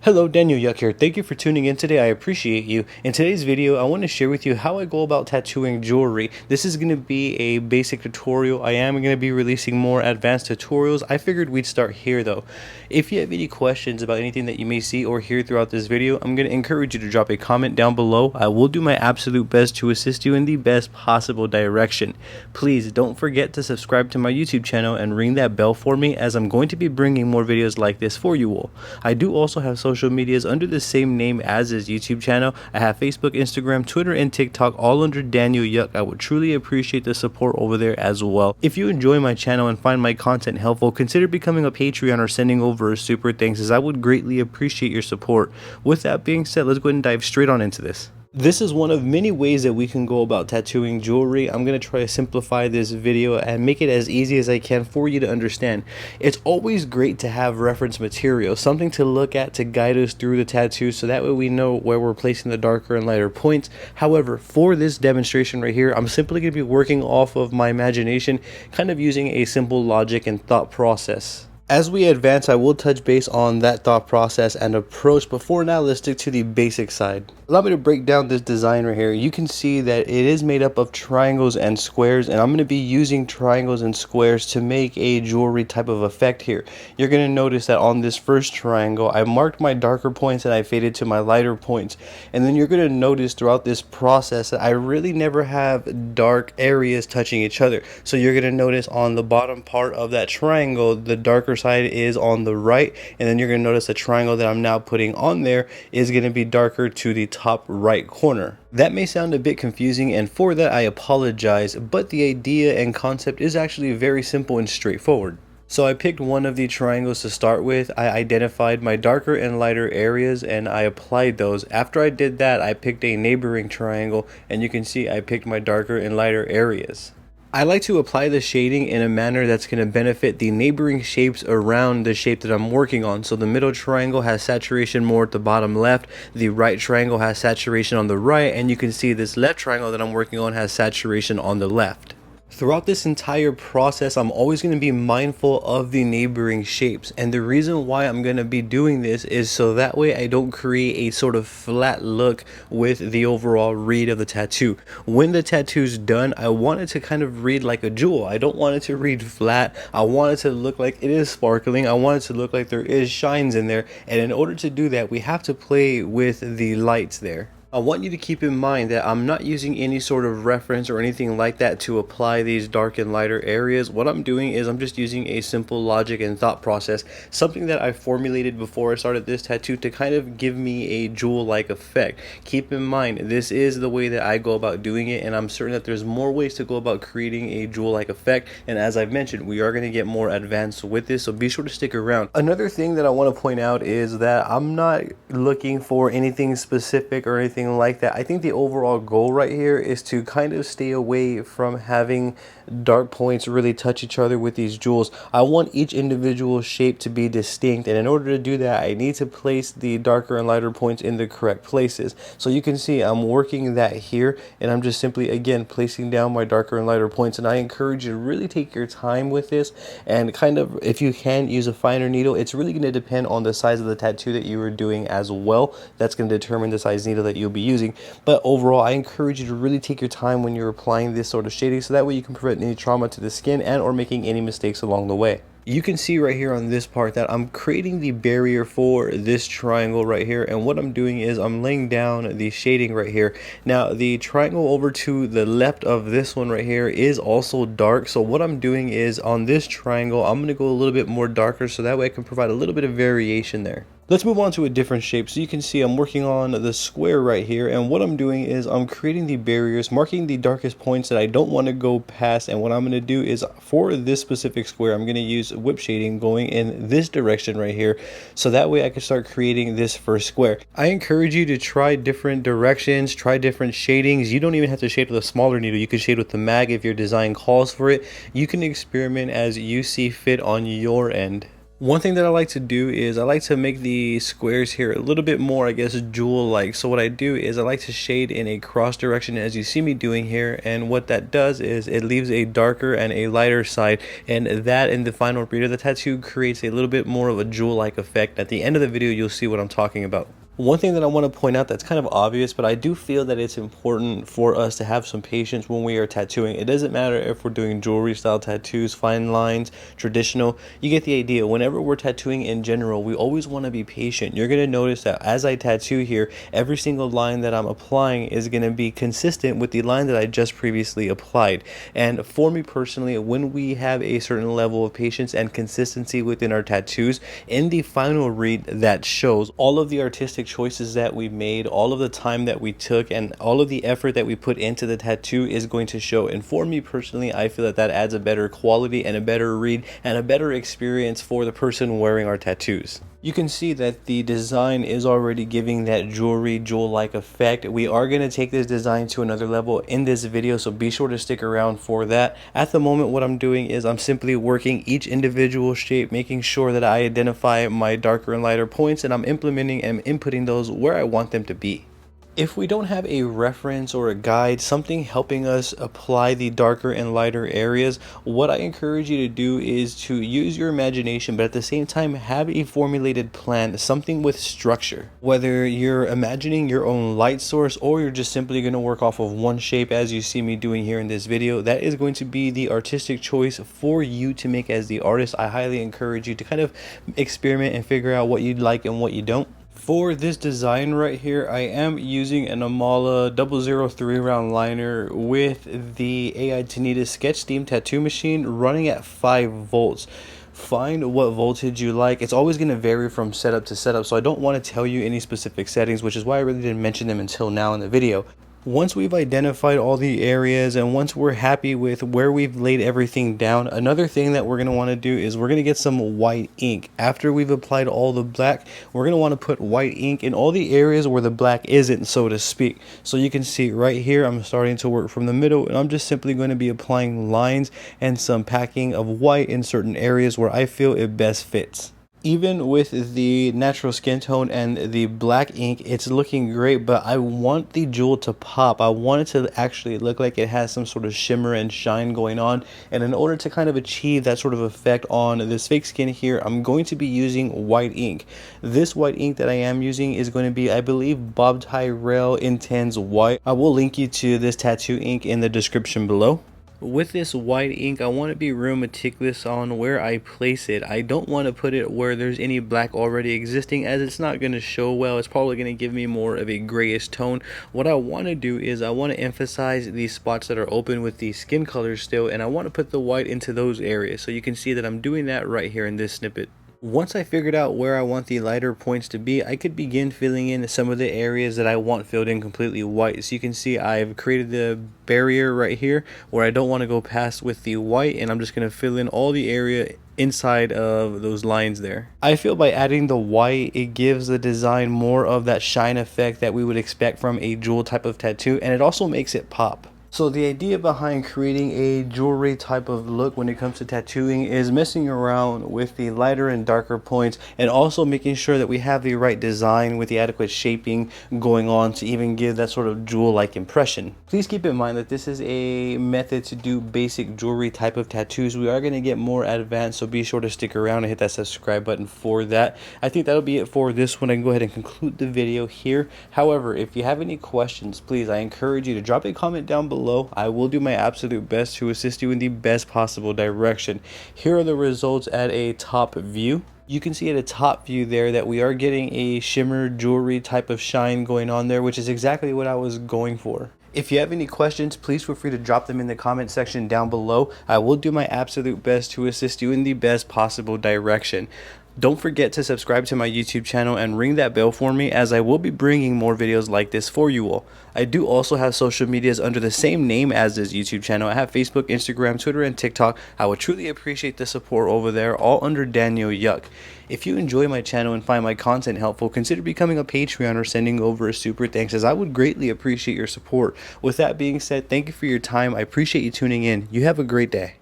Hello, DANIELYUCK here. Thank you for tuning in today. I appreciate you. In today's video, I want to share with you how I go about tattooing jewelry. This is going to be a basic tutorial. I am going to be releasing more advanced tutorials. I figured we'd start here though. If you have any questions about anything that you may see or hear throughout this video, I'm going to encourage you to drop a comment down below. I will do my absolute best to assist you in the best possible direction. Please don't forget to subscribe to my YouTube channel and ring that bell for me, as I'm going to be bringing more videos like this for you all. I do also have social medias under the same name as his YouTube channel. I have Facebook, Instagram, Twitter, and TikTok all under DANIELYUCK. I would truly appreciate the support over there as well. If you enjoy my channel and find my content helpful, consider becoming a Patreon or sending over a super thanks, as I would greatly appreciate your support. With that being said, let's go ahead and dive straight on into this. This is one of many ways that we can go about tattooing jewelry. I'm going to try to simplify this video and make it as easy as I can for you to understand. It's always great to have reference material, something to look at to guide us through the tattoo, so that way we know where we're placing the darker and lighter points. However, for this demonstration right here, I'm simply going to be working off of my imagination, kind of using a simple logic and thought process. As we advance, I will touch base on that thought process and approach, but for now, let's stick to the basic side. Allow me to break down this design right here. You can see that it is made up of triangles and squares, and I'm going to be using triangles and squares to make a jewelry type of effect here. You're going to notice that on this first triangle, I marked my darker points and I faded to my lighter points. And then you're going to notice throughout this process that I really never have dark areas touching each other. So you're going to notice on the bottom part of that triangle, the darker side is on the right, and then you're going to notice the triangle that I'm now putting on there is going to be darker to the top right corner. That may sound a bit confusing, and for that I apologize, but the idea and concept is actually very simple and straightforward. So I picked one of the triangles to start with. I identified my darker and lighter areas and I applied those. After I did that, I picked a neighboring triangle, and you can see I picked my darker and lighter areas. I like to apply the shading in a manner that's going to benefit the neighboring shapes around the shape that I'm working on. So the middle triangle has saturation more at the bottom left, the right triangle has saturation on the right, and you can see this left triangle that I'm working on has saturation on the left. Throughout this entire process, I'm always going to be mindful of the neighboring shapes, and the reason why I'm going to be doing this is so that way I don't create a sort of flat look with the overall read of the tattoo. When the tattoo's done, I want it to kind of read like a jewel. I don't want it to read flat. I want it to look like it is sparkling. I want it to look like there is shines in there, and in order to do that, we have to play with the lights there. I want you to keep in mind that I'm not using any sort of reference or anything like that to apply these dark and lighter areas. What I'm doing is I'm just using a simple logic and thought process, something that I formulated before I started this tattoo to kind of give me a jewel-like effect. Keep in mind, this is the way that I go about doing it, and I'm certain that there's more ways to go about creating a jewel-like effect, and as I've mentioned, we are going to get more advanced with this, so be sure to stick around. Another thing that I want to point out is that I'm not looking for anything specific or anything like that. I think the overall goal right here is to kind of stay away from having dark points really touch each other with these jewels. I want each individual shape to be distinct, and in order to do that, I need to place the darker and lighter points in the correct places. So you can see I'm working that here, and I'm just simply again placing down my darker and lighter points, and I encourage you to really take your time with this and kind of, if you can, use a finer needle. It's really going to depend on the size of the tattoo that you are doing as well. That's going to determine the size needle that you'll be using, but overall I encourage you to really take your time when you're applying this sort of shading, so that way you can prevent any trauma to the skin and or making any mistakes along the way. You can see right here on this part that I'm creating the barrier for this triangle right here, and what I'm doing is I'm laying down the shading right here. Now the triangle over to the left of this one right here is also dark, so what I'm doing is on this triangle I'm going to go a little bit more darker, so that way I can provide a little bit of variation there. Let's move on to a different shape. So you can see I'm working on the square right here, and what I'm doing is I'm creating the barriers, marking the darkest points that I don't want to go past, and what I'm going to do is for this specific square I'm going to use whip shading going in this direction right here, so that way I can start creating this first square. I encourage you to try different directions, try different shadings. You don't even have to shade with a smaller needle. You can shade with the mag if your design calls for it. You can experiment as you see fit on your end. One thing that I like to do is I like to make the squares here a little bit more, I guess, jewel-like. So what I do is I like to shade in a cross direction as you see me doing here, and what that does is it leaves a darker and a lighter side, and that in the final read of the tattoo creates a little bit more of a jewel-like effect. At the end of the video, you'll see what I'm talking about. One thing that I want to point out that's kind of obvious, but I do feel that it's important for us to have some patience when we are tattooing. It doesn't matter if we're doing jewelry style tattoos, fine lines, traditional. You get the idea. Whenever we're tattooing in general, we always want to be patient. You're going to notice that as I tattoo here, every single line that I'm applying is going to be consistent with the line that I just previously applied. And for me personally, when we have a certain level of patience and consistency within our tattoos, in the final read that shows all of the artistic choices that we made, all of the time that we took, and all of the effort that we put into the tattoo is going to show. And for me personally, I feel that that adds a better quality and a better read and a better experience for the person wearing our tattoos. You can see that the design is already giving that jewel-like effect. We are going to take this design to another level in this video, so be sure to stick around for that. At the moment, what I'm doing is I'm simply working each individual shape, making sure that I identify my darker and lighter points, and I'm implementing and inputting those where I want them to be. If we don't have a reference or a guide, something helping us apply the darker and lighter areas, what I encourage you to do is to use your imagination, but at the same time have a formulated plan, something with structure. Whether you're imagining your own light source or you're just simply going to work off of one shape as you see me doing here in this video, that is going to be the artistic choice for you to make as the artist. I highly encourage you to kind of experiment and figure out what you like and what you don't. For this design right here, I am using an Amala 003 round liner with the Ai-Tenitas sketch theme tattoo machine running at 5 volts. Find what voltage you like. It's always going to vary from setup to setup, so I don't want to tell you any specific settings, which is why I really didn't mention them until now in the video. Once we've identified all the areas and once we're happy with where we've laid everything down, another thing that we're going to want to do is we're going to get some white ink. After we've applied all the black, we're going to want to put white ink in all the areas where the black isn't, so to speak. So you can see right here, I'm starting to work from the middle, and I'm just simply going to be applying lines and some packing of white in certain areas where I feel it best fits. Even with the natural skin tone and the black ink, it's looking great, but I want the jewel to pop. I want it to actually look like it has some sort of shimmer and shine going on. And in order to kind of achieve that sort of effect on this fake skin here, I'm going to be using white ink. This white ink that I am using is going to be, I believe, Tyrell Intenze white. I will link you to this tattoo ink in the description below. With this white ink, I want to be real meticulous on where I place it. I don't want to put it where there's any black already existing, as it's not going to show well. It's probably going to give me more of a grayish tone. What I want to do is I want to emphasize these spots that are open with the skin colors still, and I want to put the white into those areas. So you can see that I'm doing that right here in this snippet. Once I figured out where I want the lighter points to be, I could begin filling in some of the areas that I want filled in completely white. So you can see I've created the barrier right here where I don't want to go past with the white, and I'm just going to fill in all the area inside of those lines there. I feel by adding the white, it gives the design more of that shine effect that we would expect from a jewel type of tattoo, and it also makes it pop. So the idea behind creating a jewelry type of look when it comes to tattooing is messing around with the lighter and darker points, and also making sure that we have the right design with the adequate shaping going on to even give that sort of jewel-like impression. Please keep in mind that this is a method to do basic jewelry type of tattoos. We are going to get more advanced, so be sure to stick around and hit that subscribe button for that. I think that'll be it for this one. I can go ahead and conclude the video here. However, if you have any questions, please, I encourage you to drop a comment down below. I will do my absolute best to assist you in the best possible direction. Here are the results at a top view. You can see at a top view there that we are getting a shimmer jewelry type of shine going on there, which is exactly what I was going for. If you have any questions, please feel free to drop them in the comment section down below. I will do my absolute best to assist you in the best possible direction. Don't forget to subscribe to my YouTube channel and ring that bell for me, as I will be bringing more videos like this for you all. I do also have social medias under the same name as this YouTube channel. I have Facebook, Instagram, Twitter, and TikTok. I would truly appreciate the support over there, all under DANIELYUCK. If you enjoy my channel and find my content helpful, consider becoming a Patreon or sending over a super thanks, as I would greatly appreciate your support. With that being said, thank you for your time. I appreciate you tuning in. You have a great day.